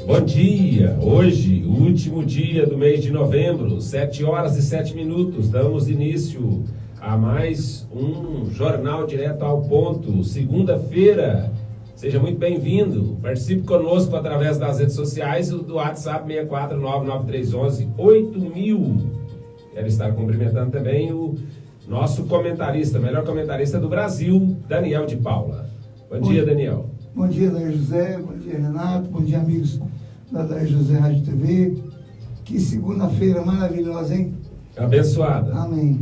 Bom dia! Hoje, o último dia do mês de novembro, 7h07, damos início a mais um Jornal Direto ao Ponto, segunda-feira. Seja muito bem-vindo, participe conosco através das redes sociais e do WhatsApp 64993118000. Quero estar cumprimentando também o nosso comentarista, melhor comentarista do Brasil, Daniel de Paula. Bom dia, Daniel. Bom dia, Dair José, bom dia, Renato, bom dia, amigos da Dair José Rádio TV. Que segunda-feira maravilhosa, hein? Abençoada. Amém.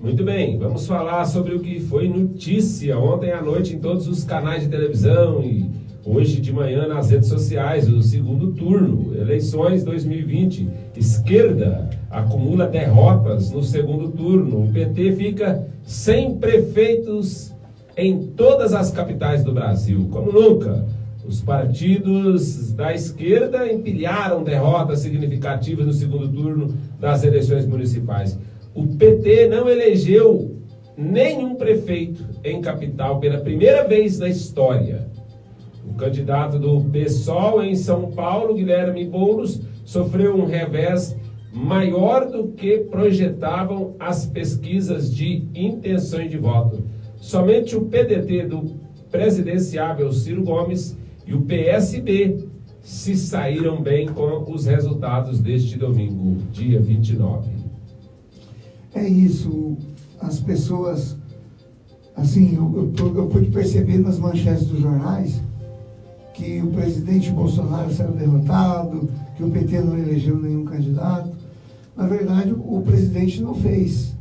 Muito bem, vamos falar sobre o que foi notícia ontem à noite em todos os canais de televisão e hoje de manhã nas redes sociais, o segundo turno, eleições 2020. Esquerda acumula derrotas no segundo turno. O PT fica sem prefeitos em todas as capitais do Brasil, como nunca. Os partidos da esquerda empilharam derrotas significativas no segundo turno das eleições municipais. O PT não elegeu nenhum prefeito em capital pela primeira vez na história. O candidato do PSOL em São Paulo, Guilherme Boulos, sofreu um revés maior do que projetavam as pesquisas de intenções de voto. Somente o PDT do presidenciável Ciro Gomes e o PSB se saíram bem com os resultados deste domingo, dia 29. É isso, as pessoas, assim, eu pude perceber nas manchetes dos jornais que o presidente Bolsonaro saiu derrotado, que o PT não elegeu nenhum candidato. Na verdade, o presidente não fez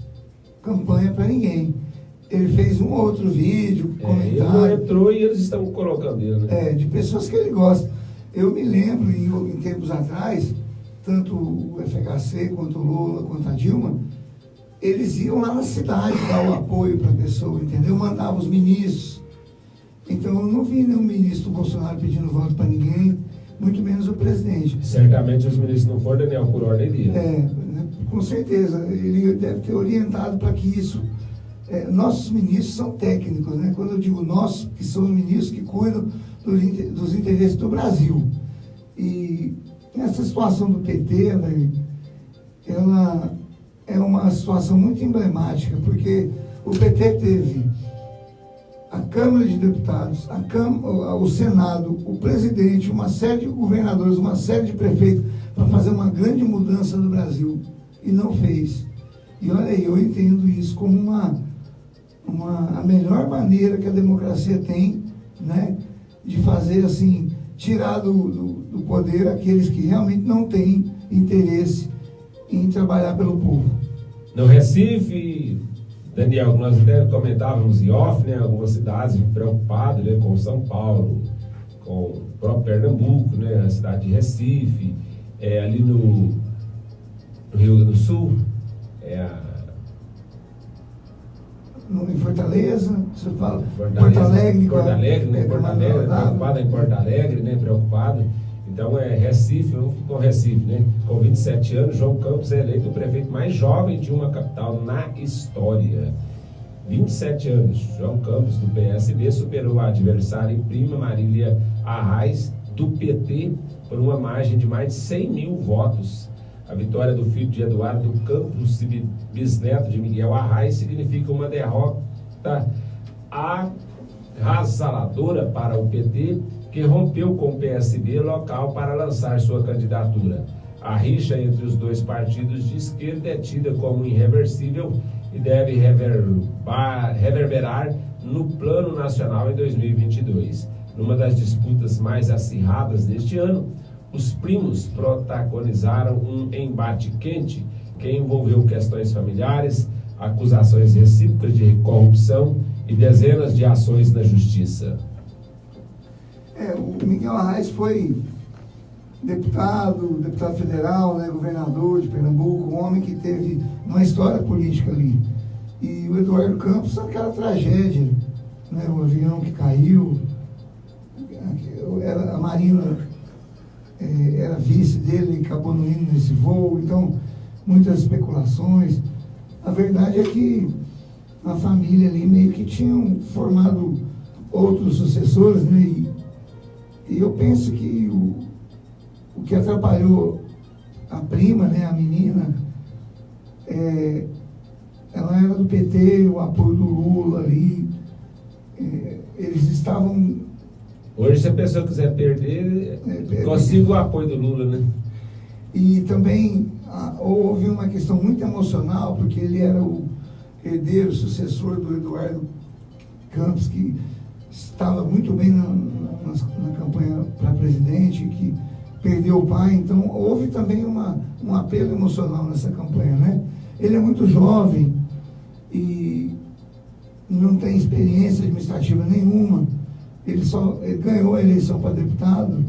campanha para ninguém. Ele fez um outro vídeo, comentário. Ele entrou e eles estão colocando ele, né? De pessoas que ele gosta. Eu me lembro, em tempos atrás, tanto o FHC, quanto o Lula, quanto a Dilma, eles iam lá na cidade dar o apoio para a pessoa, entendeu? Mandavam os ministros. Então, eu não vi nenhum ministro do Bolsonaro pedindo voto para ninguém, muito menos o presidente. Certamente os ministros não foram, Daniel, por ordem dele. Com certeza. Ele deve ter orientado para que isso... nossos ministros são técnicos, né? Quando eu digo nossos, que são os ministros que cuidam dos interesses do Brasil. E essa situação do PT, né, ela é uma situação muito emblemática, porque o PT teve a Câmara de Deputados, o Senado, o presidente, uma série de governadores, uma série de prefeitos, para fazer uma grande mudança no Brasil. E não fez. E olha aí, eu entendo isso como a melhor maneira que a democracia tem, né, de fazer assim, tirar do poder aqueles que realmente não têm interesse em trabalhar pelo povo. No Recife, Daniel, nós até comentávamos em off, né, algumas cidades preocupadas, né, com São Paulo, com o próprio Pernambuco, né, a cidade de Recife, ali no Rio Grande do Sul, em Fortaleza, você fala Porto Alegre, né? Preocupado em Porto Alegre, né? Preocupado. Então Recife, vamos com Recife, né? Com 27 anos, João Campos é eleito o prefeito mais jovem de uma capital na história. 27 anos, João Campos, do PSB, superou a adversária e prima Marília Arraes, do PT, por uma margem de mais de 100 mil votos. A vitória do filho de Eduardo Campos, bisneto de Miguel Arraes, significa uma derrota arrasaladora para o PT, que rompeu com o PSB local para lançar sua candidatura. A rixa entre os dois partidos de esquerda é tida como irreversível e deve reverberar no plano nacional em 2022. Numa das disputas mais acirradas deste ano, os primos protagonizaram um embate quente que envolveu questões familiares, acusações recíprocas de corrupção e dezenas de ações na justiça. O Miguel Arraes foi deputado federal, né, governador de Pernambuco, um homem que teve uma história política ali. E o Eduardo Campos, aquela tragédia, né, o avião que caiu, a Marina era vice dele e acabou não indo nesse voo, então muitas especulações. A verdade é que a família ali meio que tinham formado outros sucessores, né? E eu penso que O que atrapalhou a prima, né, a menina, ela era do PT, o apoio do Lula ali, eles estavam... Hoje, se a pessoa quiser perder, consiga o apoio do Lula, né? E também houve uma questão muito emocional, porque ele era o herdeiro, sucessor do Eduardo Campos, que estava muito bem na campanha para presidente, que perdeu o pai. Então, houve também um apelo emocional nessa campanha, né? Ele é muito jovem e não tem experiência administrativa nenhuma. Ele ganhou a eleição para deputado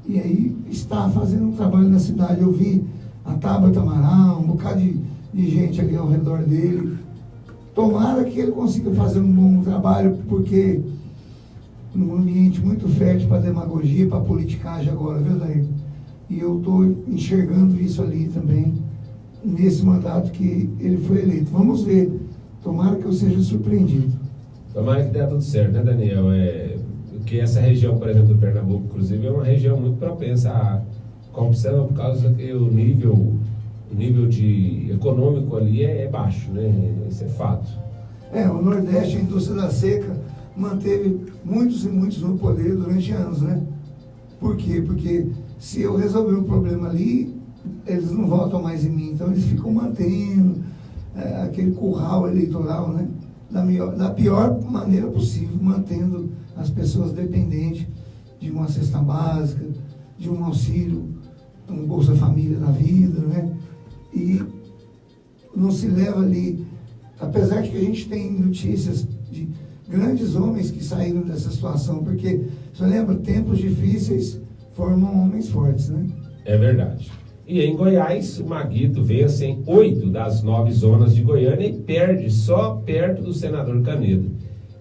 e aí está fazendo um trabalho na cidade. Eu vi a Tabata Amaral, um bocado de gente ali ao redor dele. Tomara que ele consiga fazer um bom trabalho, porque num ambiente muito fértil para demagogia, para politicagem agora, viu, Daí? E eu estou enxergando isso ali também, nesse mandato que ele foi eleito. Vamos ver. Tomara que eu seja surpreendido. Tomara que dê tudo certo, né, Daniel? Porque essa região, por exemplo, do Pernambuco, inclusive, é uma região muito propensa à corrupção, por causa que o nível econômico ali é baixo, né? Isso é fato. O Nordeste, a indústria da seca, manteve muitos e muitos no poder durante anos, né? Por quê? Porque se eu resolver um problema ali, eles não votam mais em mim, então eles ficam mantendo aquele curral eleitoral, né? Da pior maneira possível, mantendo as pessoas dependentes de uma cesta básica, de um auxílio, um Bolsa Família da vida, né? E não se leva ali, apesar de que a gente tem notícias de grandes homens que saíram dessa situação, porque, você lembra, tempos difíceis formam homens fortes, né? É verdade. E em Goiás, o Maguito vence em 8 das 9 zonas de Goiânia e perde só perto do senador Canedo.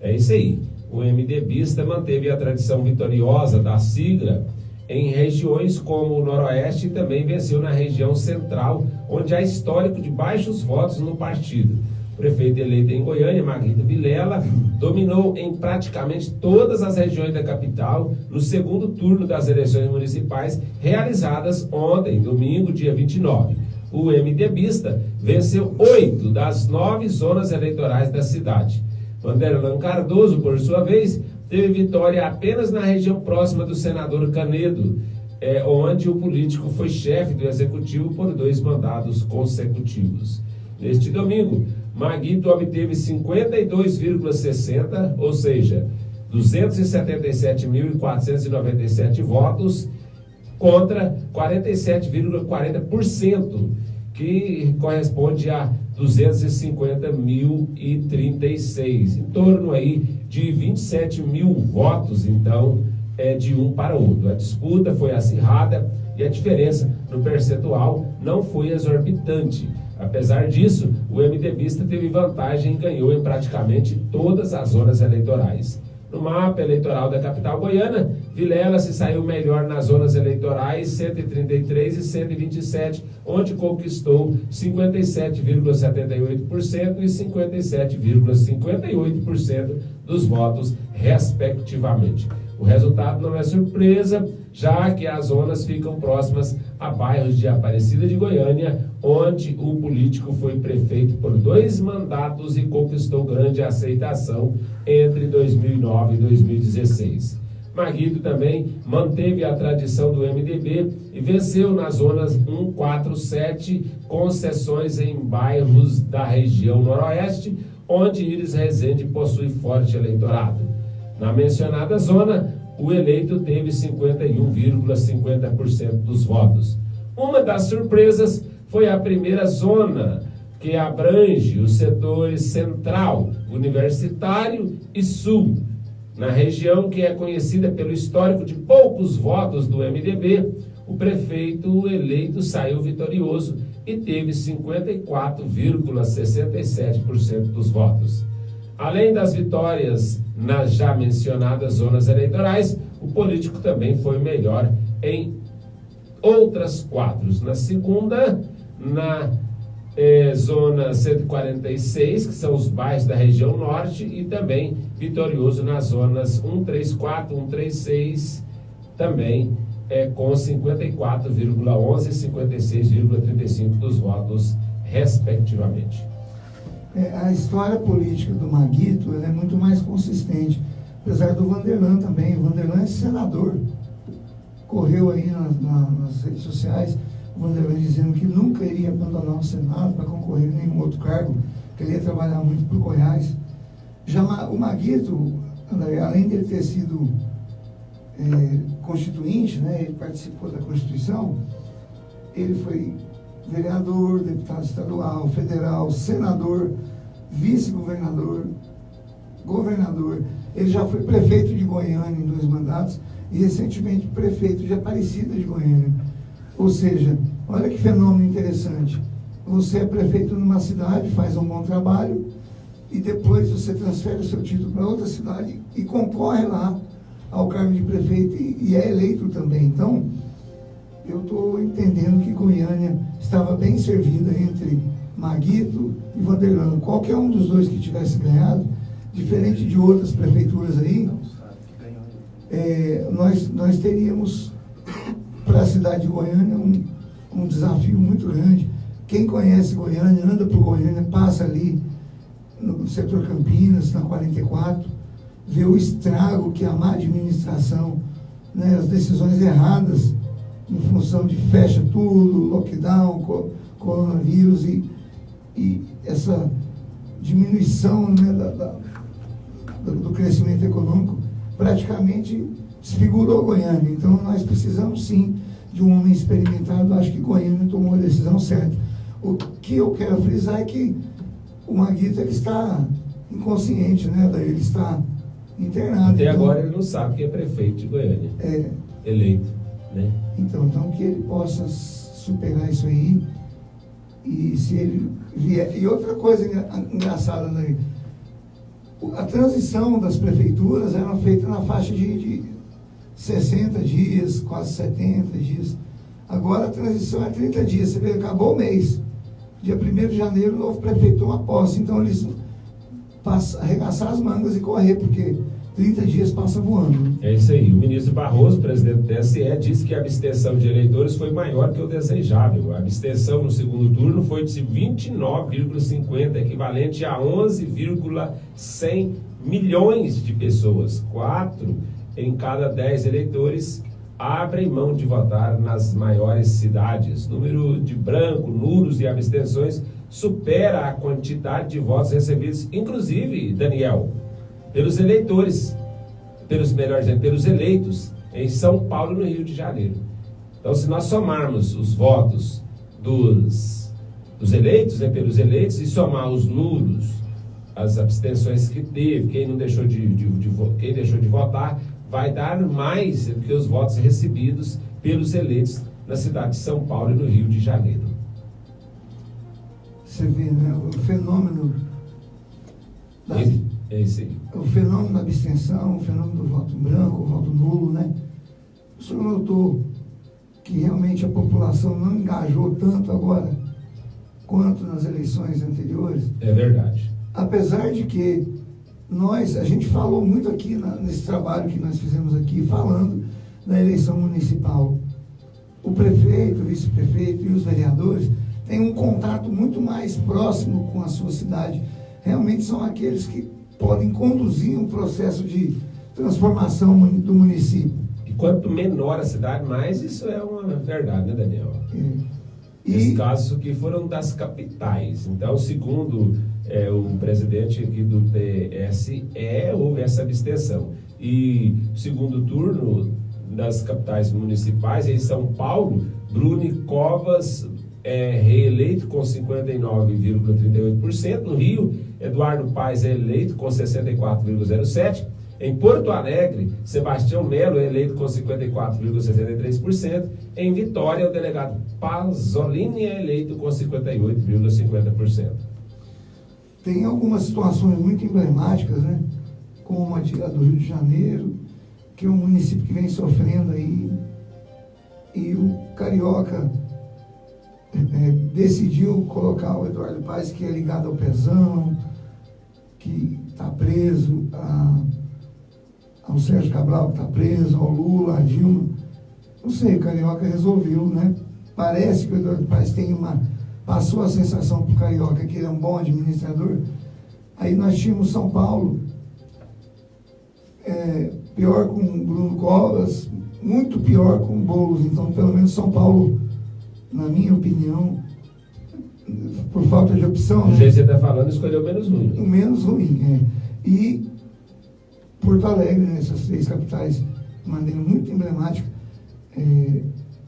É isso aí. O MDBista manteve a tradição vitoriosa da sigla em regiões como o Noroeste e também venceu na região central, onde há histórico de baixos votos no partido. O prefeito eleito em Goiânia, Maguito Vilela, dominou em praticamente todas as regiões da capital no segundo turno das eleições municipais realizadas ontem, domingo, dia 29. O MDBista venceu 8 das 9 zonas eleitorais da cidade. Vanderlan Cardoso, por sua vez, teve vitória apenas na região próxima do senador Canedo, onde o político foi chefe do executivo por 2 mandatos consecutivos. Neste domingo, Maguito obteve 52,60, ou seja, 277.497 votos contra 47,40%, que corresponde a 250.036, em torno aí de 27 mil votos, então, de um para o outro. A disputa foi acirrada e a diferença no percentual não foi exorbitante. Apesar disso, o MDBista teve vantagem e ganhou em praticamente todas as zonas eleitorais. No mapa eleitoral da capital goiana, Vilela se saiu melhor nas zonas eleitorais 133 e 127, onde conquistou 57,78% e 57,58% dos votos, respectivamente. O resultado não é surpresa, já que as zonas ficam próximas a bairros de Aparecida de Goiânia, onde o político foi prefeito por 2 mandatos e conquistou grande aceitação entre 2009 e 2016. Maguito também manteve a tradição do MDB e venceu nas zonas 1, 4, 7, com sessões em bairros da região noroeste, onde Íris Rezende possui forte eleitorado. Na mencionada zona, o eleito teve 51,50% dos votos. Uma das surpresas foi a primeira zona, que abrange os setores central, universitário e sul. Na região que é conhecida pelo histórico de poucos votos do MDB, o prefeito eleito saiu vitorioso e teve 54,67% dos votos. Além das vitórias nas já mencionadas zonas eleitorais, o político também foi melhor em outras 4. Na segunda, na zona 146, que são os bairros da região norte, e também vitorioso nas zonas 134, 136, também com 54,11% e 56,35% dos votos, respectivamente. A história política do Maguito ela é muito mais consistente, apesar do Vanderlan também. O Vanderlan é senador. Correu aí nas redes sociais, o Vanderlan dizendo que nunca iria abandonar o Senado para concorrer em nenhum outro cargo, que ele ia trabalhar muito por Goiás. Já o Maguito, além de ele ter sido constituinte, né, ele participou da Constituição, ele foi vereador, deputado estadual, federal, senador, vice-governador, governador. Ele já foi prefeito de Goiânia em 2 mandatos e recentemente prefeito de Aparecida de Goiânia. Ou seja, olha que fenômeno interessante. Você é prefeito numa cidade, faz um bom trabalho e depois você transfere o seu título para outra cidade e concorre lá ao cargo de prefeito e é eleito também. Então, eu estou entendendo que Goiânia estava bem servida entre Maguito e Vanderlan. Qualquer um dos dois que tivesse ganhado, diferente de outras prefeituras aí, nós teríamos para a cidade de Goiânia um desafio muito grande. Quem conhece Goiânia, anda por Goiânia, passa ali no setor Campinas, na 44, vê o estrago que é a má administração, né, as decisões erradas em função de fecha tudo, lockdown, coronavírus e essa diminuição, né, do crescimento econômico praticamente desfigurou Goiânia. Então nós precisamos sim de um homem experimentado. Acho que Goiânia tomou a decisão certa. O que eu quero frisar é que o Maguito ele está inconsciente, né? Ele está internado. Até agora ele não sabe que é prefeito de Goiânia. Eleito, né? Então que ele possa superar isso aí. E se ele vier... E outra coisa engraçada, né? A transição das prefeituras era feita na faixa de 60 dias, quase 70 dias. Agora a transição é 30 dias. Você vê, acabou o mês. Dia 1º de janeiro, o novo prefeito toma posse. Então eles passam a arregaçar as mangas e correr, porque 30 dias passa voando. É isso aí. O ministro Barroso, presidente do TSE, disse que a abstenção de eleitores foi maior que o desejável. A abstenção no segundo turno foi de 29,50, equivalente a 11,100 milhões de pessoas. 4 em cada 10 eleitores abrem mão de votar nas maiores cidades. O número de branco, nulos e abstenções supera a quantidade de votos recebidos, inclusive, Daniel, pelos eleitores, pelos eleitos em São Paulo e no Rio de Janeiro. Então, se nós somarmos os votos dos eleitos, né, pelos eleitos, e somar os nulos, as abstenções que teve, quem deixou de votar, vai dar mais do que os votos recebidos pelos eleitos na cidade de São Paulo e no Rio de Janeiro. Você vê, né, o fenômeno É isso aí. o fenômeno da abstenção, o fenômeno do voto branco, o voto nulo, né? O senhor notou que realmente a população não engajou tanto agora quanto nas eleições anteriores? É verdade. Apesar de que a gente falou muito aqui nesse trabalho que nós fizemos aqui, falando da eleição municipal. O prefeito, o vice-prefeito e os vereadores têm um contato muito mais próximo com a sua cidade. Realmente são aqueles que podem conduzir um processo de transformação do município. E quanto menor a cidade, mais isso é uma verdade, né, Daniel? Nesse caso aqui foram das capitais. Então, segundo o presidente aqui do TSE, houve essa abstenção. E o segundo turno das capitais municipais, em São Paulo, Bruni Covas reeleito com 59,38%. No Rio, Eduardo Paes é eleito com 64,07%. Em Porto Alegre, Sebastião Melo é eleito com 54,63%. Em Vitória, o delegado Pasolini é eleito com 58,50%. Tem algumas situações muito emblemáticas, né? Como a do Rio de Janeiro, que é um município que vem sofrendo aí, e o Carioca decidiu colocar o Eduardo Paes, que é ligado ao Pezão, que está preso, ao Sérgio Cabral, que está preso, ao Lula, à Dilma. Não sei, o Carioca resolveu, né? Parece que o Eduardo Paes passou a sensação para o Carioca que ele é um bom administrador. Aí nós tínhamos São Paulo, pior com Bruno Covas, muito pior com Boulos. Então, pelo menos São Paulo, na minha opinião, por falta de opção... Do jeito que você está falando, escolheu o menos ruim. O menos ruim, E Porto Alegre, né, essas 3 capitais, de maneira muito emblemática,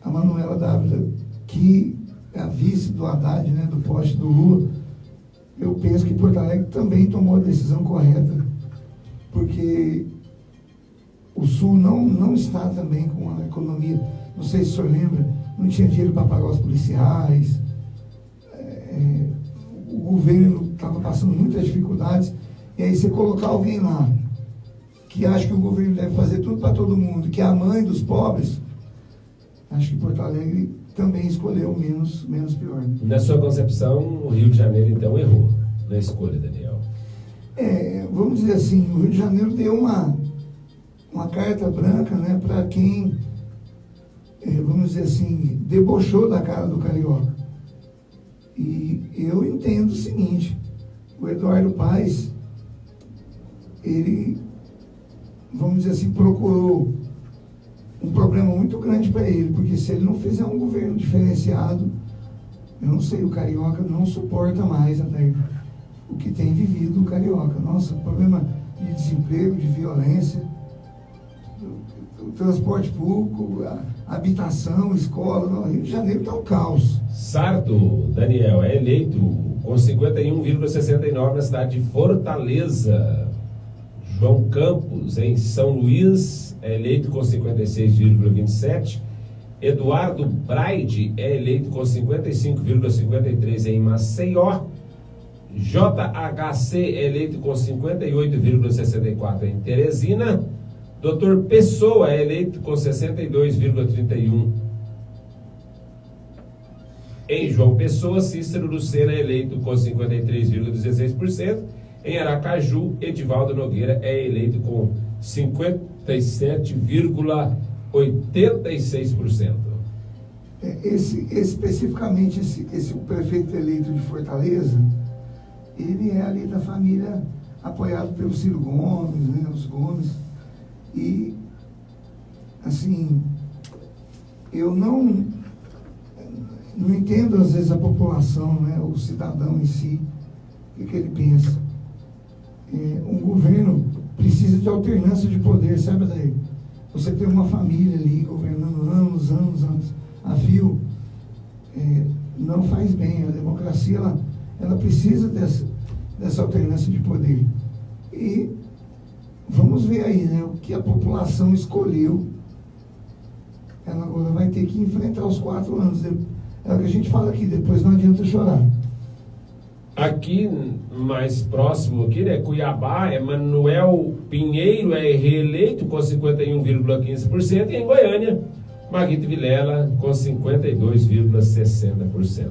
a Manuela Dávila, que é a vice do Haddad, né, do poste do Lula, eu penso que Porto Alegre também tomou a decisão correta, porque o Sul não está também com a economia, não sei se o senhor lembra, não tinha dinheiro para pagar os policiais, o governo estava passando muitas dificuldades, e aí você colocar alguém lá, que acha que o governo deve fazer tudo para todo mundo, que é a mãe dos pobres, acho que Porto Alegre também escolheu menos pior. Na sua concepção, o Rio de Janeiro, então, errou na escolha, Daniel? Vamos dizer assim, o Rio de Janeiro deu uma carta branca, né, para quem, vamos dizer assim, debochou da cara do Carioca. E eu entendo o seguinte, o Eduardo Paes, ele, vamos dizer assim, procurou um problema muito grande para ele, porque se ele não fizer um governo diferenciado, eu não sei, o Carioca não suporta mais até o que tem vivido o Carioca. Nossa, problema de desemprego, de violência, o transporte público, a habitação, escola, no Rio de Janeiro está um caos. Sarto, Daniel, é eleito com 51,69 na cidade de Fortaleza. João Campos, em São Luís, é eleito com 56,27. Eduardo Braide é eleito com 55,53 em Maceió. JHC é eleito com 58,64 em Teresina. Dr. Pessoa é eleito com 62,31 em João Pessoa. Cícero Lucena é eleito com 53,16%. Em Aracaju, Edivaldo Nogueira é eleito com 57,86%. Especificamente, esse prefeito eleito de Fortaleza, ele é ali da família apoiado pelo Ciro Gomes, né, os Gomes. E, assim, eu não entendo, às vezes, a população, né, o cidadão em si, o que ele pensa. Um governo precisa de alternância de poder, sabe daí? Você tem uma família ali governando anos a fio, não faz bem. A democracia, ela precisa dessa alternância de poder. E vamos ver aí, né, o que a população escolheu. Ela agora vai ter que enfrentar os 4 anos. É o que a gente fala aqui, depois não adianta chorar. Aqui, mais próximo aqui, né, Cuiabá, Emanuel Pinheiro é reeleito com 51,15%, e em Goiânia, Marguito Vilela com 52,60%.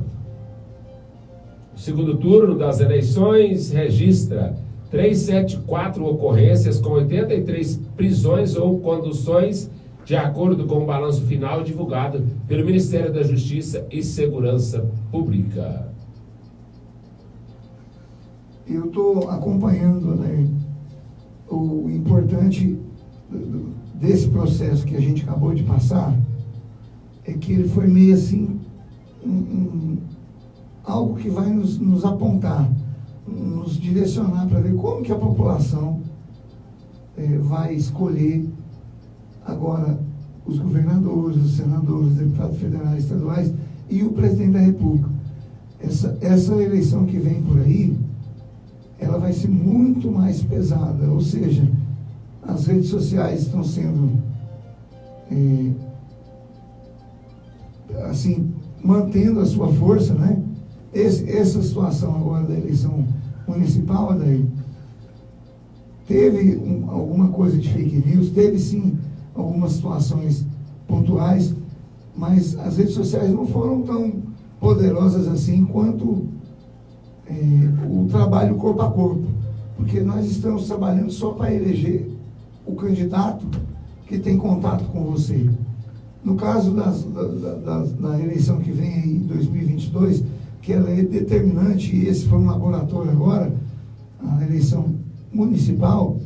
O segundo turno das eleições registra 374 ocorrências com 83 prisões ou conduções, de acordo com o balanço final divulgado pelo Ministério da Justiça e Segurança Pública. Eu estou acompanhando, né, o importante desse processo que a gente acabou de passar, é que ele foi meio assim, algo que vai nos apontar, nos direcionar para ver como que a população vai escolher agora os governadores, os senadores, os deputados federais, estaduais e o presidente da República. Essa eleição que vem por aí, ela vai ser muito mais pesada, ou seja, as redes sociais estão sendo, assim, mantendo a sua força, né? Essa situação agora da eleição municipal, daí, teve alguma coisa de fake news, teve sim algumas situações pontuais, mas as redes sociais não foram tão poderosas assim quanto o trabalho corpo a corpo, porque nós estamos trabalhando só para eleger o candidato que tem contato com você. No caso da eleição que vem aí em 2022, que ela é determinante, e esse foi um laboratório agora, a eleição municipal,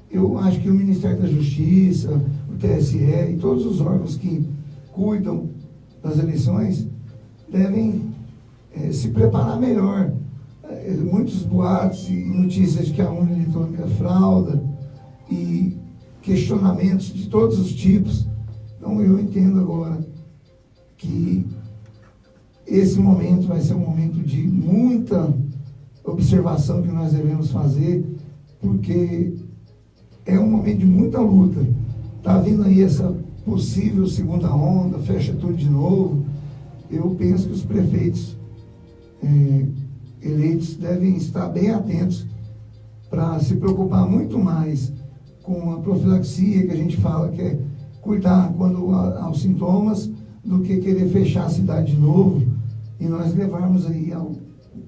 eu acho que o Ministério da Justiça, o TSE e todos os órgãos que cuidam das eleições devem se preparar melhor. Muitos boatos e notícias de que a urna eletrônica frauda e questionamentos de todos os tipos. Então eu entendo agora que esse momento vai ser um momento de muita observação que nós devemos fazer, porque é um momento de muita luta. Está vindo aí essa possível segunda onda, fecha tudo de novo. Eu penso que os prefeitos eleitos devem estar bem atentos para se preocupar muito mais com a profilaxia, que a gente fala que é cuidar quando há os sintomas, do que querer fechar a cidade de novo e nós levarmos aí ao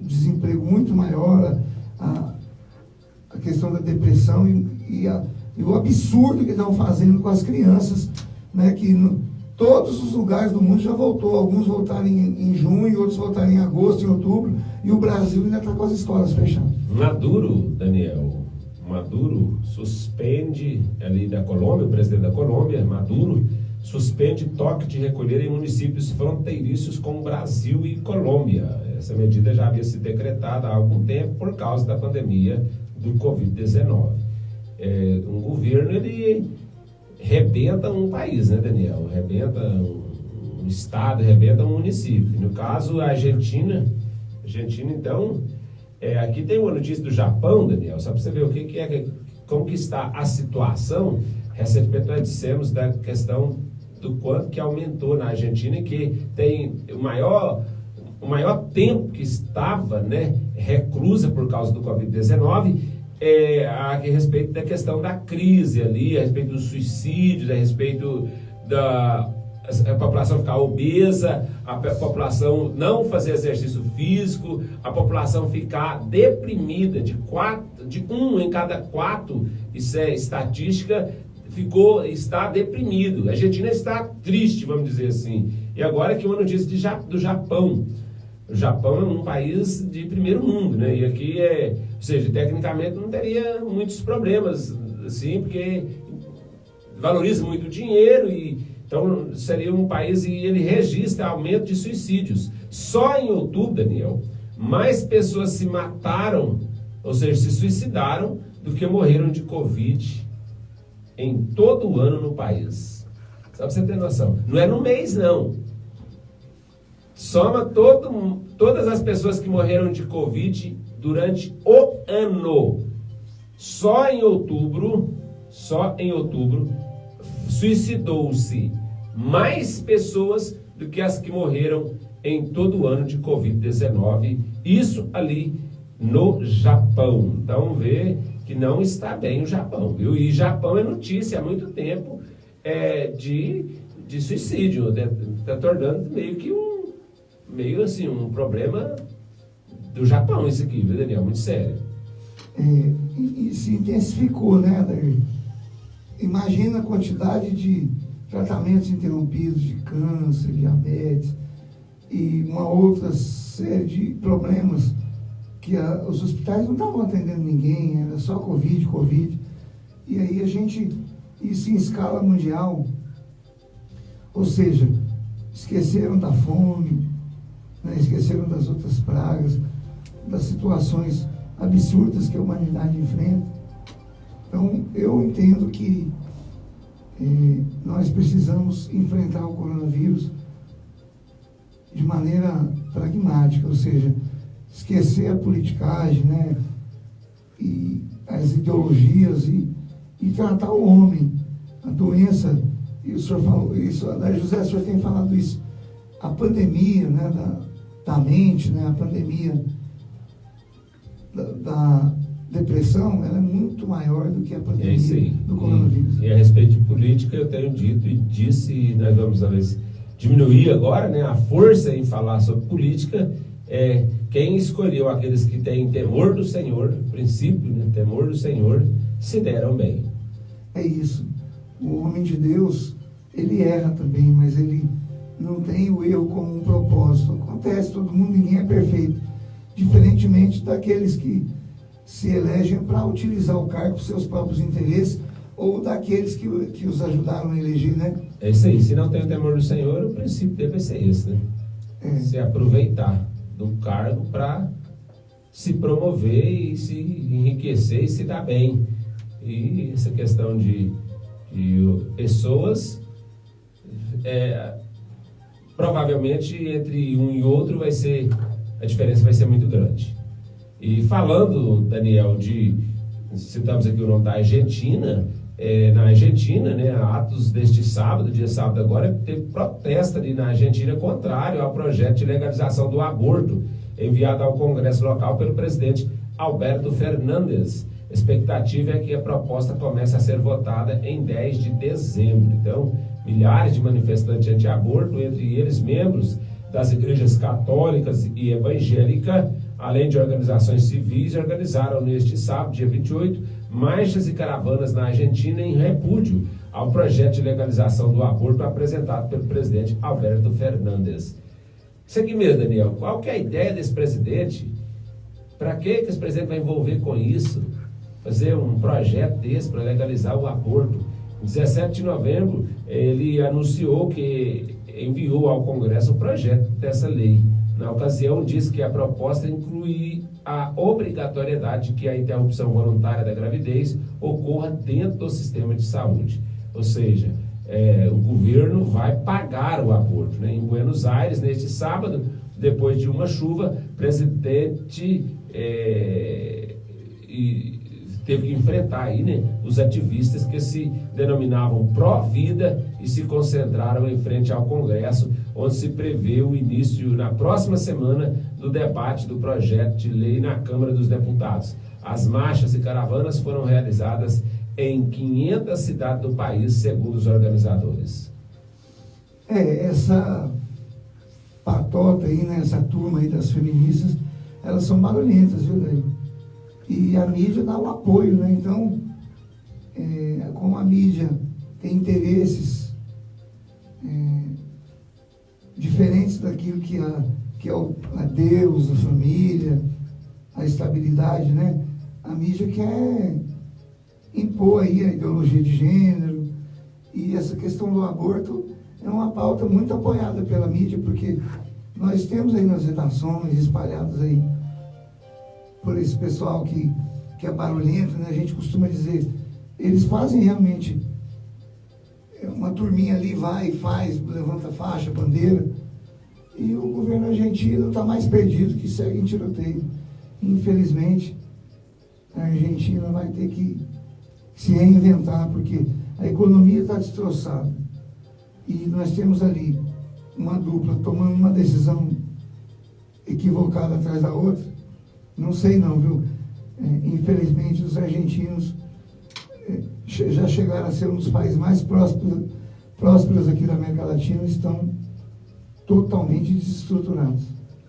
desemprego muito maior, a questão da depressão e o absurdo que estão fazendo com as crianças, né, que todos os lugares do mundo já voltou, alguns voltaram em junho, outros voltaram em agosto, em outubro, e o Brasil ainda está com as escolas fechadas. Maduro, Daniel, suspende ali da Colômbia, o presidente da Colômbia, Maduro, suspende toque de recolher em municípios fronteiriços com o Brasil e Colômbia. Essa medida já havia sido decretada há algum tempo por causa da pandemia do Covid-19. Um governo, ele rebenta um país, né, Daniel? Rebenta um estado, rebenta um município. No caso, a Argentina, então, aqui tem uma notícia do Japão, Daniel, só para você ver como que está a situação. Recentemente nós dissemos da questão do quanto que aumentou na Argentina, que tem o maior tempo que estava, né, reclusa por causa do Covid-19, a respeito da questão da crise ali, a respeito dos suicídios, a respeito da a população ficar obesa, a população não fazer exercício físico, a população ficar deprimida, de 1 em cada 4, isso é estatística, está deprimido. A Argentina está triste, vamos dizer assim. E agora aqui uma notícia do Japão. O Japão é um país de primeiro mundo, né? E aqui ou seja, tecnicamente não teria muitos problemas, assim, porque valoriza muito o dinheiro então seria um país e ele registra aumento de suicídios. Só em outubro, Daniel, mais pessoas se mataram, ou seja, se suicidaram, do que morreram de Covid em todo o ano no país. Só para você ter noção. Não é no mês, não. Soma todas as pessoas que morreram de Covid durante o ano. Só em outubro, suicidou-se mais pessoas do que as que morreram em todo o ano de Covid-19. Isso ali no Japão. Então vê que não está bem o Japão, viu? E Japão é notícia há muito tempo de suicídio. Está tornando meio assim, um problema do Japão isso aqui, viu, Daniel? Muito sério. E se intensificou, né, Adair? Imagina a quantidade de tratamentos interrompidos de câncer, diabetes e uma outra série de problemas que os hospitais não estavam atendendo ninguém, era só Covid. E aí isso em escala mundial, ou seja, esqueceram da fome, né, esqueceram das outras pragas, das situações absurdas que a humanidade enfrenta. Então, eu entendo que nós precisamos enfrentar o coronavírus de maneira pragmática, ou seja, esquecer a politicagem, né, e as ideologias e tratar o homem, a doença. E o senhor falou isso, José, o senhor tem falado isso, a pandemia, né, da mente, né, a pandemia da depressão, ela é muito maior do que a pandemia do coronavírus. E a respeito de política, eu tenho dito e disse, e nós vamos talvez diminuir agora, né, a força em falar sobre política. Quem escolheu aqueles que têm temor do Senhor, princípio, né, temor do Senhor, se deram bem. É isso. O homem de Deus, ele erra também, mas ele não tem o erro como um propósito. Acontece, todo mundo, ninguém é perfeito. Diferentemente daqueles que se elegem para utilizar o cargo para seus próprios interesses, ou daqueles que os ajudaram a eleger, né? É isso aí. Se não tem o temor do Senhor, o princípio deve ser esse, né? Se aproveitar do cargo para se promover e se enriquecer e se dar bem. E essa questão de pessoas, provavelmente entre um e outro a diferença vai ser muito grande. E falando, Daniel, citamos aqui o nome da Argentina, na Argentina, né, atos deste sábado, dia sábado agora, teve protesto ali na Argentina contrário ao projeto de legalização do aborto, enviado ao Congresso local pelo presidente Alberto Fernandes. A expectativa é que a proposta comece a ser votada em 10 de dezembro. Então, milhares de manifestantes anti-aborto, entre eles membros das igrejas católicas e evangélica, além de organizações civis, organizaram neste sábado, dia 28, marchas e caravanas na Argentina em repúdio ao projeto de legalização do aborto apresentado pelo presidente Alberto Fernandes. Isso aqui mesmo, Daniel, qual que é a ideia desse presidente? Para que esse presidente vai envolver com isso? Fazer um projeto desse para legalizar o aborto? Em 17 de novembro, ele anunciou que enviou ao Congresso o projeto dessa lei. Na ocasião, disse que a proposta inclui a obrigatoriedade de que a interrupção voluntária da gravidez ocorra dentro do sistema de saúde. Ou seja, o governo vai pagar o aborto, né? Em Buenos Aires, neste sábado, depois de uma chuva, o presidente teve que enfrentar aí, né, os ativistas que se denominavam pró-vida e se concentraram em frente ao Congresso, onde se prevê o início na próxima semana do debate do projeto de lei na Câmara dos Deputados. As marchas e caravanas foram realizadas em 500 cidades do país, segundo os organizadores. Essa patota aí, né, essa turma aí das feministas, elas são barulhentas, viu, Daí? E a mídia dá o apoio, né? Então, como a mídia tem interesses diferentes daquilo que é a Deus, a família, a estabilidade, né? A mídia quer impor aí a ideologia de gênero, e essa questão do aborto é uma pauta muito apoiada pela mídia, porque nós temos aí nas redações espalhadas aí por esse pessoal que é barulhento, né? A gente costuma dizer, eles fazem realmente uma turminha ali, vai e faz, levanta faixa, bandeira, e o governo argentino está mais perdido, que segue em tiroteio. Infelizmente, a Argentina vai ter que se reinventar, porque a economia está destroçada, e nós temos ali uma dupla tomando uma decisão equivocada atrás da outra. Não sei não, viu? Infelizmente, os argentinos já chegaram a ser um dos países mais prósperos aqui da América Latina, estão totalmente desestruturados.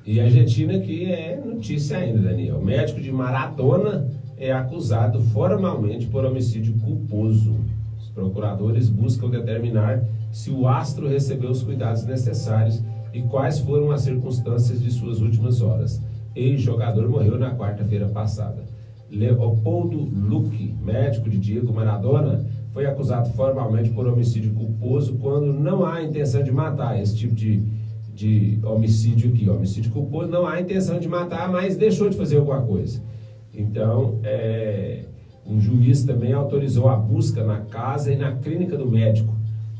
E a Argentina que é notícia ainda, Daniel. O médico de Maradona é acusado formalmente por homicídio culposo. Os procuradores buscam determinar se o astro recebeu os cuidados necessários e quais foram as circunstâncias de suas últimas horas. Ex-jogador morreu na quarta-feira passada. Leopoldo Luque, médico de Diego Maradona, foi acusado formalmente por homicídio culposo quando não há intenção de matar. Esse tipo de homicídio aqui, homicídio culposo, não há intenção de matar, mas deixou de fazer alguma coisa. Então, um juiz também autorizou a busca na casa e na clínica do médico.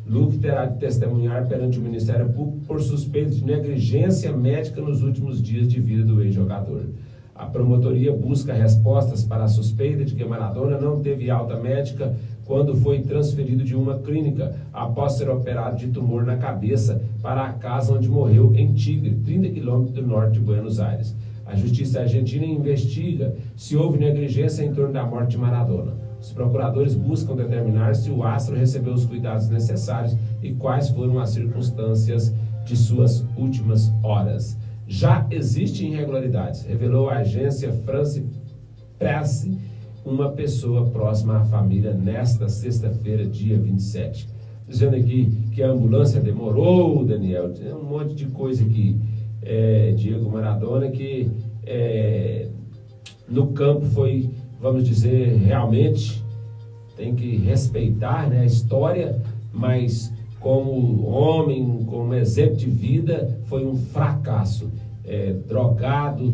Luque terá de testemunhar perante o Ministério Público por suspeita de negligência médica nos últimos dias de vida do ex-jogador. A promotoria busca respostas para a suspeita de que Maradona não teve alta médica quando foi transferido de uma clínica após ser operado de tumor na cabeça para a casa onde morreu em Tigre, 30 quilômetros do norte de Buenos Aires. A Justiça Argentina investiga se houve negligência em torno da morte de Maradona. Os procuradores buscam determinar se o astro recebeu os cuidados necessários e quais foram as circunstâncias de suas últimas horas. Já existem irregularidades, revelou a agência France Presse, uma pessoa próxima à família, nesta sexta-feira, dia 27. dizendo aqui que a ambulância demorou, Daniel, tem um monte de coisa aqui, Diego Maradona, que no campo foi, vamos dizer, realmente tem que respeitar, né, a história, mas como homem, como exemplo de vida, foi um fracasso. Drogado,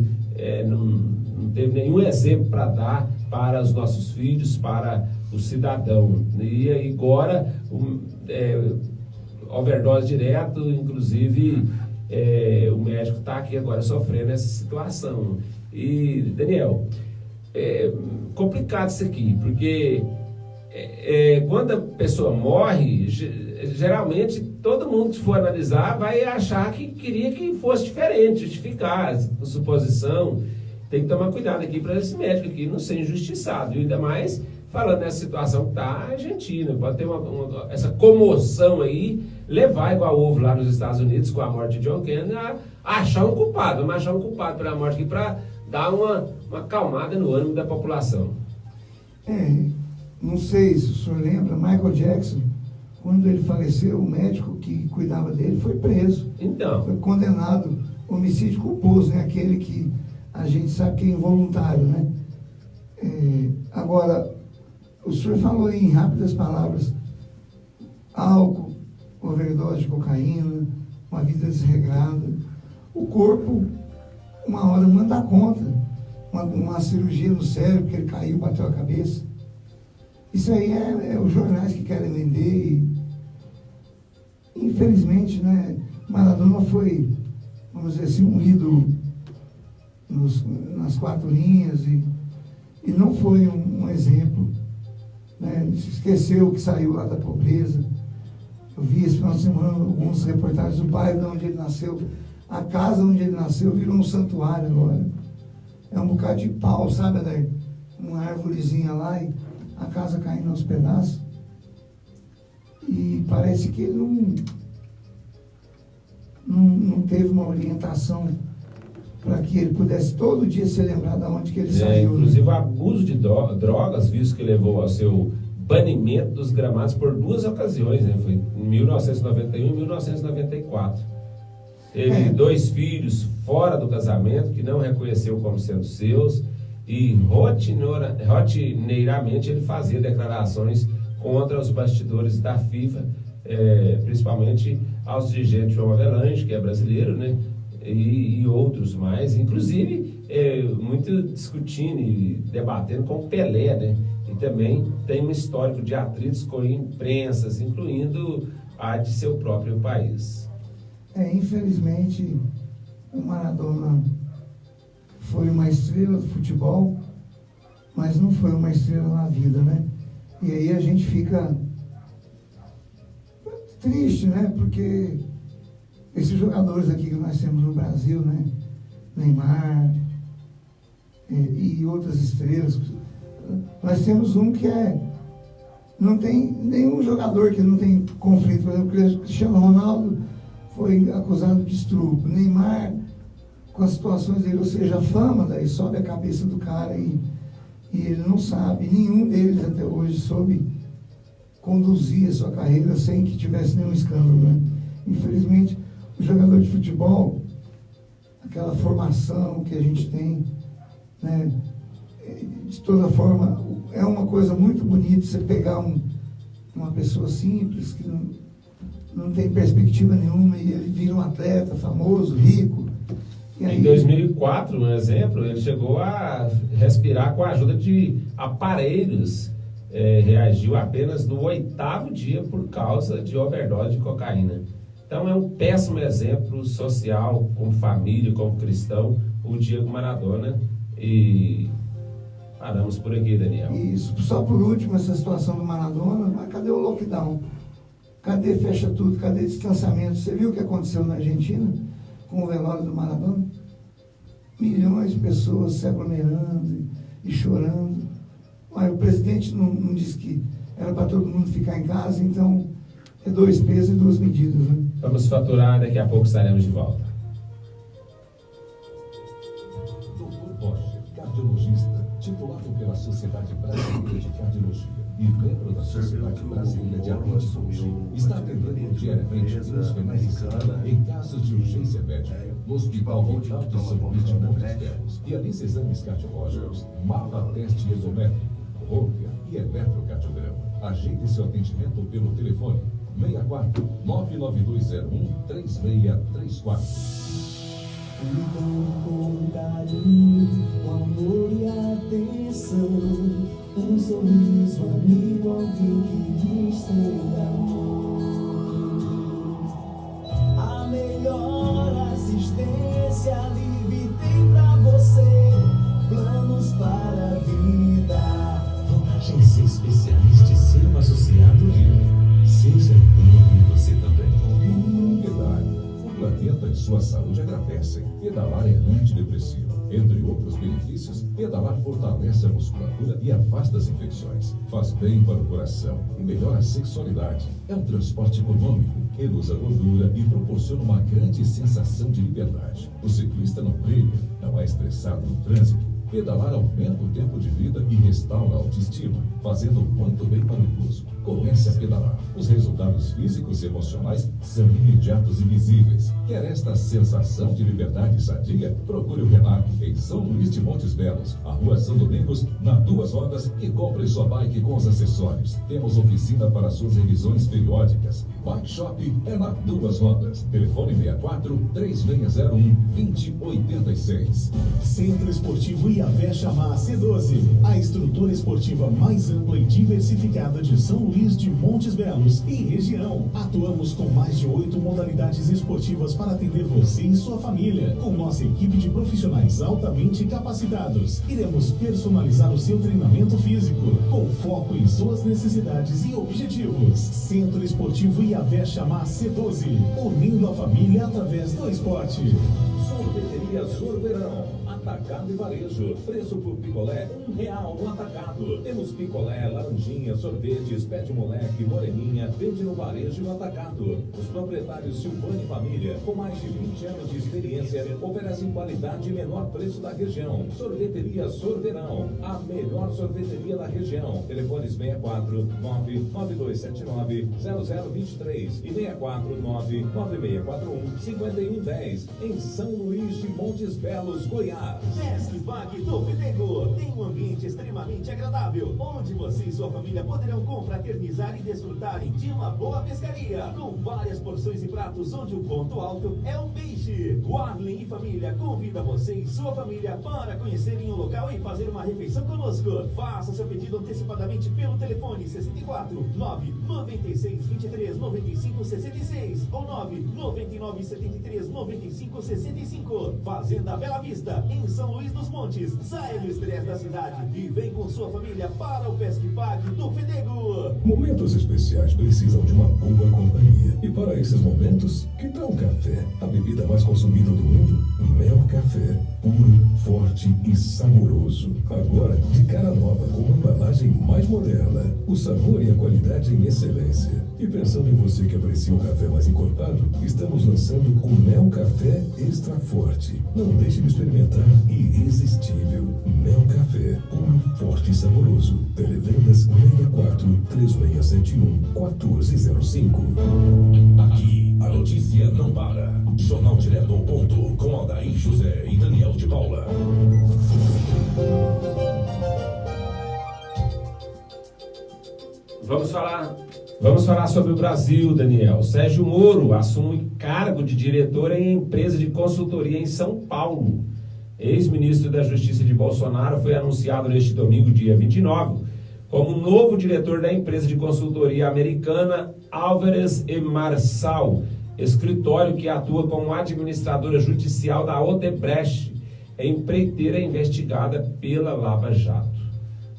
não teve nenhum exemplo para dar para os nossos filhos, para o cidadão. E agora, overdose direto, inclusive, o médico está aqui agora sofrendo essa situação. E, Daniel, complicado isso aqui, porque quando a pessoa morre, geralmente todo mundo que for analisar vai achar que queria que fosse diferente, justificar, suposição. Tem que tomar cuidado aqui para esse médico aqui não ser injustiçado, e ainda mais falando nessa situação que está a Argentina. Pode ter essa comoção aí, levar igual houve lá nos Estados Unidos com a morte de John Kennedy, a achar um culpado. Vamos achar um culpado pela morte aqui para dar uma acalmada no ânimo da população. Não sei se o senhor lembra, Michael Jackson, quando ele faleceu, o médico que cuidava dele foi preso. Então. Foi condenado, homicídio culposo, né? Aquele que a gente sabe que é involuntário, né? Agora, o senhor falou em rápidas palavras, álcool, overdose de cocaína, uma vida desregrada. O corpo, uma hora manda conta. Uma cirurgia no cérebro, porque ele caiu, bateu a cabeça. Isso aí é os jornais que querem vender. E, infelizmente, né, Maradona foi, vamos dizer assim, um ídolo nas quatro linhas e não foi um exemplo. Né? Se esqueceu que saiu lá da pobreza. Eu vi esse final de semana algumas reportagens do bairro onde ele nasceu. A casa onde ele nasceu virou um santuário agora. É um bocado de pau, sabe, Adair? Uma árvorezinha lá e a casa caindo aos pedaços. E parece que ele não teve uma orientação para que ele pudesse todo dia se lembrar de onde que ele saiu. Inclusive o abuso de drogas, visto que levou ao seu banimento dos gramados por 2 ocasiões, né? Foi em 1991 e 1994. Teve 2 filhos fora do casamento que não reconheceu como sendo seus, e rotineiramente ele fazia declarações contra os bastidores da FIFA, principalmente aos dirigentes João Avelange, que é brasileiro, né? E outros mais, inclusive muito discutindo e debatendo com o Pelé, né? E também tem um histórico de atritos com imprensas, incluindo a de seu próprio país. Infelizmente, o Maradona foi uma estrela do futebol, mas não foi uma estrela na vida, né? E aí a gente fica triste, né? Porque esses jogadores aqui que nós temos no Brasil, né? Neymar e outras estrelas, nós temos um que não tem nenhum jogador que não tem conflito. Por exemplo, o Cristiano Ronaldo foi acusado de estupro. Neymar, com as situações dele, ou seja, a fama, daí sobe a cabeça do cara e ele não sabe. Nenhum deles até hoje soube conduzir a sua carreira sem que tivesse nenhum escândalo, né? Infelizmente, o jogador de futebol, aquela formação que a gente tem, né, de toda forma, é uma coisa muito bonita você pegar uma pessoa simples, que não tem perspectiva nenhuma, e ele vira um atleta famoso, rico. E aí, em 2004, um exemplo, ele chegou a respirar com a ajuda de aparelhos, reagiu apenas no 8º dia por causa de overdose de cocaína. Então é um péssimo exemplo social, como família, como cristão, o Diego Maradona. E paramos por aqui, Daniel. Isso, só por último, essa situação do Maradona, mas cadê o lockdown? Cadê fecha tudo? Cadê distanciamento? Você viu o que aconteceu na Argentina com o velório do Maradona? Milhões de pessoas se aglomerando e chorando. Mas o presidente não disse que era para todo mundo ficar em casa, então é 2 pesos e 2 medidas, né? Vamos faturar, daqui a pouco estaremos de volta. Dr. Roger, cardiologista, titulado pela Sociedade Brasileira de Cardiologia. e membro da Sociedade Brasileira de Diabetes hoje, está atendendo diariamente nos finais de semana em casos de urgência médica no Hospital Regional de São Luís de Montes Belos. Realiza exames cardiológicos, mapa teste exométrico, Holter e eletrocardiograma. Agende seu atendimento pelo telefone 64 99201 3634. Com carinho, com amor e atenção, um sorriso amigo, alguém que diz ter amor. A melhor assistência livre tem pra você, planos para a vida. Vantagens especiais de ser um associado livre. Seja livre você também. Pedale. O planeta e sua saúde agradecem. Pedalar é antidepressivo. Entre outros benefícios, pedalar fortalece a musculatura e afasta as infecções. Faz bem para o coração e melhora a sexualidade. É um transporte econômico, reduz a gordura e proporciona uma grande sensação de liberdade. O ciclista não briga, não é estressado no trânsito. Pedalar aumenta o tempo de vida e restaura a autoestima, fazendo muito bem para o idoso. Comece a pedalar. Os resultados físicos e emocionais são imediatos e visíveis. Quer esta sensação de liberdade sadia? Procure o Renato em São Luís de Montes Belos, a Rua São Domingos, na Duas Rodas, e compre sua bike com os acessórios. Temos oficina para suas revisões periódicas. Bike Shop é na Duas Rodas. Telefone 64 3601 2086. Centro Esportivo Iavé Chamar C12, a estrutura esportiva mais ampla e diversificada de São Luís de Montes Belos e região. Atuamos com mais de 8 modalidades esportivas para atender você e sua família. Com nossa equipe de profissionais altamente capacitados, iremos personalizar o seu treinamento físico com foco em suas necessidades e objetivos. Centro Esportivo Iavé Chamar C12, unindo a família através do esporte. Sorveteria Sorverão, atacado e varejo. Preço por picolé R$1 no atacado. Temos picolé, laranjinha, sorvetes, pé de moleque, moreninha, vende no varejo e no atacado. Os proprietários Silvani Família, com mais de 20 anos de experiência, oferecem qualidade e menor preço da região. Sorveteria Sorverão, a melhor sorveteria da região. Telefones 64 99279 0023 e 649 9641 5110 em São Luís de Montes Belos, Goiás. Pesque Pague do Fidego tem um ambiente extremamente agradável, onde você e sua família poderão confraternizar e desfrutarem de uma boa pescaria, com várias porções e pratos, onde o ponto alto é o peixe. O Arlen e família convida você e sua família para conhecerem o local e fazer uma refeição conosco. Faça seu pedido antecipadamente pelo telefone 64 996 23 95 66 ou 999 73 95 65. Fazenda Bela Vista, em São Luís dos Montes. Saia do estresse da cidade e vem com sua família para o Pesque Pague do Fidego. Momentos especiais precisam de uma boa companhia. E para esses momentos, que tal um café? A bebida mais consumida do mundo? Mel Café. Puro, forte e saboroso. Agora, de cara nova, com uma embalagem mais moderna. O sabor e a qualidade em excelência. E pensando em você que aprecia um café mais encorpado, estamos lançando o Mel Café Extra Forte. Não deixe de experimentar. Irresistível. Mel Café. Puro, forte e saboroso. Televendas 64 3671 1405. Aqui, a notícia não para. Jornal Direto ao Ponto, com Aldair José e Daniel de Paula. Vamos falar sobre o Brasil, Daniel. Sérgio Moro assume cargo de diretor em empresa de consultoria em São Paulo. Ex-ministro da Justiça de Bolsonaro foi anunciado neste domingo, dia 29, como novo diretor da empresa de consultoria americana Álvares e Marçal, escritório que atua como administradora judicial da Odebrecht, empreiteira investigada pela Lava Jato.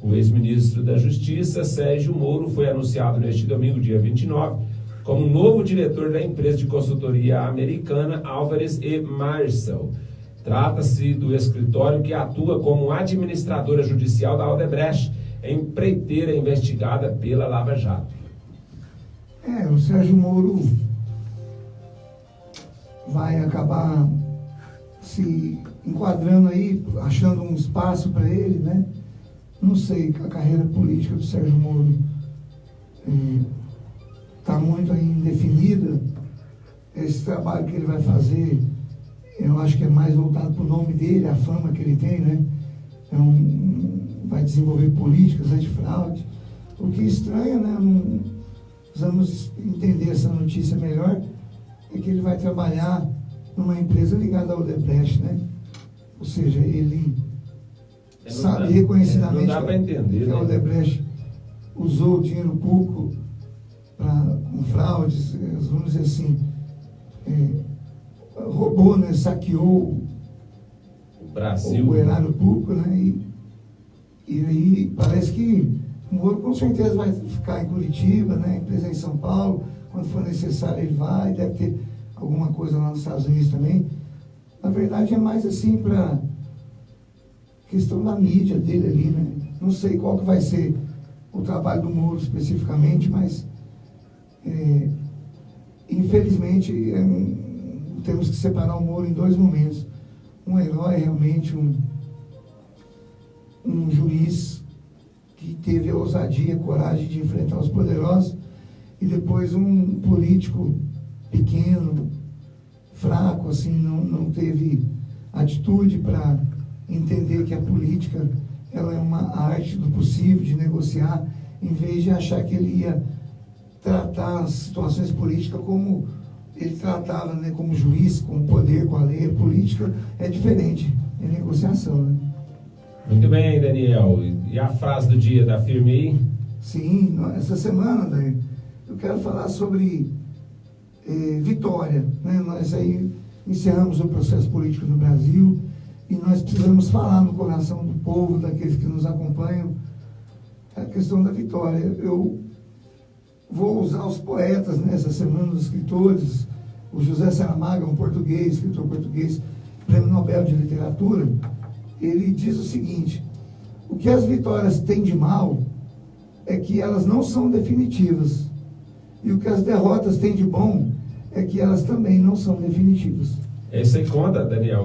O ex-ministro da Justiça, Sérgio Moro, foi anunciado neste domingo, dia 29, como novo diretor da empresa de consultoria americana Álvares e Marçal. Trata-se do escritório que atua como administradora judicial da Odebrecht, empreiteira investigada pela Lava Jato. O Sérgio Moro vai acabar se enquadrando aí, achando um espaço para ele, né? Não sei, a carreira política do Sérgio Moro está muito aí indefinida. Esse trabalho que ele vai fazer, eu acho que é mais voltado para o nome dele, a fama que ele tem, né? Vai desenvolver políticas antifraude. O que estranha, né? Precisamos entender essa notícia melhor, é que ele vai trabalhar numa empresa ligada ao Odebrecht, né? Ou seja, ele sabe reconhecidamente não dá para entender, que a Odebrecht usou o dinheiro público com fraudes, vamos dizer assim, roubou, né? Saqueou o Brasil, o erário público, né? E aí parece que o Moro com certeza vai ficar em Curitiba, né? Empresa em São Paulo, quando for necessário ele vai, deve ter alguma coisa lá nos Estados Unidos também. Na verdade é mais assim para questão da mídia dele ali, né? Não sei qual que vai ser o trabalho do Moro especificamente, mas infelizmente temos que separar o Moro em dois momentos. Um herói realmente, um juiz que teve a ousadia, a coragem de enfrentar os poderosos, e depois um político pequeno, fraco, assim, não teve atitude para entender que a política ela é uma arte do possível, de negociar, em vez de achar que ele ia tratar as situações políticas como ele tratava, né, como juiz, com o poder, com a lei. A política é diferente, é negociação, né? Muito bem, Daniel. E a frase do dia da firme aí? Sim, essa semana, né, eu quero falar sobre vitória, né? Nós aí encerramos o processo político no Brasil e nós precisamos falar no coração do povo, daqueles que nos acompanham, a questão da vitória. Eu vou usar os poetas nessa semana, dos escritores. O José Saramago, um português, escritor português, Prêmio Nobel de Literatura. Ele diz o seguinte: o que as vitórias têm de mal é que elas não são definitivas, e o que as derrotas têm de bom é que elas também não são definitivas. Isso aí conta, Daniel,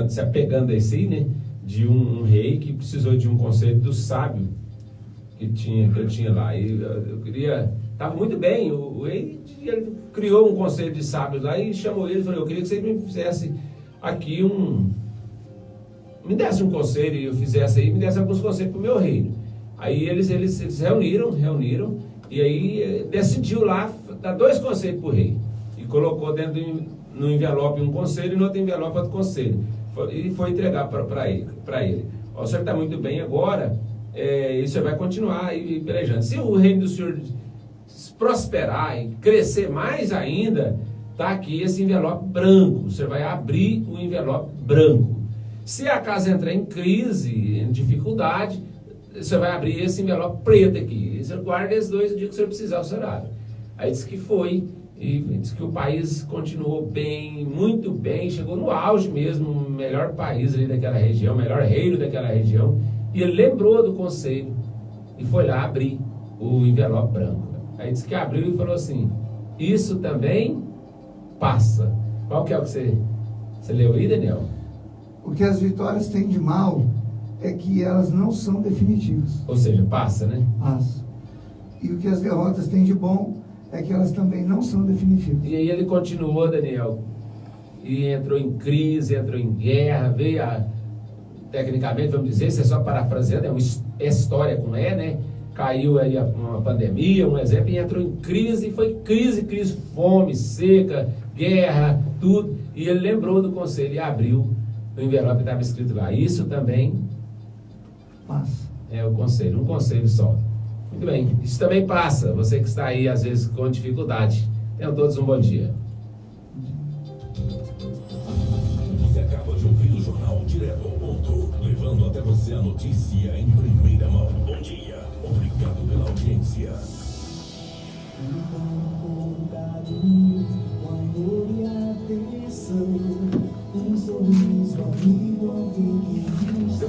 se apegando a esse aí, né, de um rei que precisou de um conselho do sábio que ele tinha lá. E eu queria... Estava muito bem, o rei ele criou um conselho de sábios lá e chamou ele e falou: eu queria que você me fizesse aqui me desse um conselho e eu fizesse aí, me desse alguns conselhos para o meu reino. Aí eles reuniram e aí decidiu lá dar 2 conselhos para o rei. E colocou no envelope um conselho e no outro envelope outro conselho. E foi entregar para ele. O senhor está muito bem agora, isso vai continuar aí pelejando. Se o reino do senhor prosperar e crescer mais ainda, está aqui esse envelope branco. Você vai abrir o envelope branco. Se a casa entrar em crise, em dificuldade, você vai abrir esse envelope preto aqui. E você guarda esses 2 o dia que você precisar, o salário. Aí disse que foi, e disse que o país continuou bem, muito bem, chegou no auge mesmo, o melhor país ali daquela região, o melhor reino daquela região. E ele lembrou do conselho e foi lá abrir o envelope branco. Aí disse que abriu e falou assim: isso também passa. Qual que é o que você leu aí, Daniel? O que as vitórias têm de mal é que elas não são definitivas. Ou seja, passa, né? Passa. E o que as derrotas têm de bom é que elas também não são definitivas. E aí ele continuou, Daniel, e entrou em crise, entrou em guerra, veio tecnicamente, vamos dizer, isso é só parafraseando, é história com né? Caiu aí uma pandemia, um exemplo, e entrou em crise, e foi crise, fome, seca, guerra, tudo. E ele lembrou do conselho e abriu o envelope que estava escrito lá: isso também passa. É o conselho, um conselho só. Muito bem, isso também passa. Você que está aí, às vezes, com dificuldade. Tenham todos um bom dia. Você acaba de ouvir o Jornal Direto ao Ponto, levando até você a notícia em primeira mão. Bom dia, obrigado pela audiência. Com carinho, com amor e atenção, um sorriso amigo, alguém que diz